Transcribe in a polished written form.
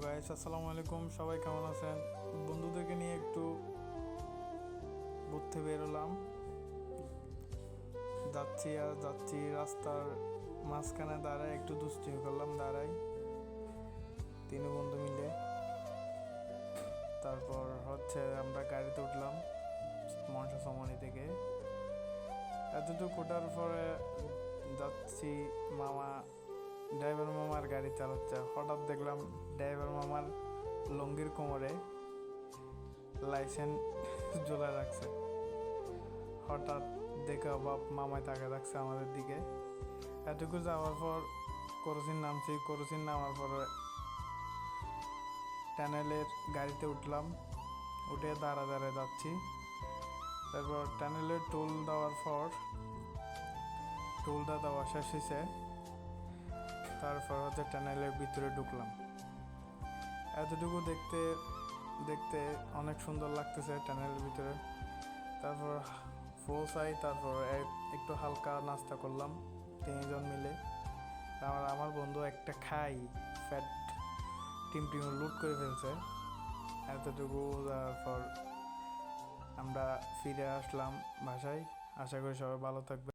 Guys, আসসালামু আলাইকুম। সবাই কেমন আছেন? বন্ধুদেরকে নিয়ে একটু ঘুরতে বেরোলাম। যাচ্ছি রাস্তার মাঝখানে দাঁড়ায় একটু দুষ্টুমি করলাম, দাঁড়াই তিন বন্ধু মিলে। তারপর আমরা গাড়িতে উঠলাম মনসাসমণি থেকে। এতটুকু ওঠার পরে যাচ্ছি, ড্রাইভার মামার গাড়ি চালাচ্ছে। হঠাৎ দেখলাম ড্রাইভার মামার লুঙ্গির কোমরে লাইসেন্স ঝোলা রাখছে। হঠাৎ দেখে অবাক, মামায় তাকে রাখছে আমাদের দিকে। এটুকু যাওয়ার পর করসিন নামছি। করসিন নামার পরে টানেলের গাড়িতে উঠলাম, উঠে দাঁড়ায় যাচ্ছি। তারপর টানেলের টোলটা দেওয়া শেষ হয়েছে। তারপর টানেলের ভিতরে ঢুকলাম। এতটুকু দেখতে দেখতে অনেক সুন্দর লাগতেছে টানেলের ভিতরে। তারপর পৌঁছাই, তারপর একটু হালকা নাস্তা করলাম তিনজন মিলে। আমার বন্ধু একটা খাই ফ্যাট টিম লুট করে ফেলছে। এতটুকু তারপর আমরা ফিরে আসলাম বাসায়। আশা করি সবাই ভালো থাকবে।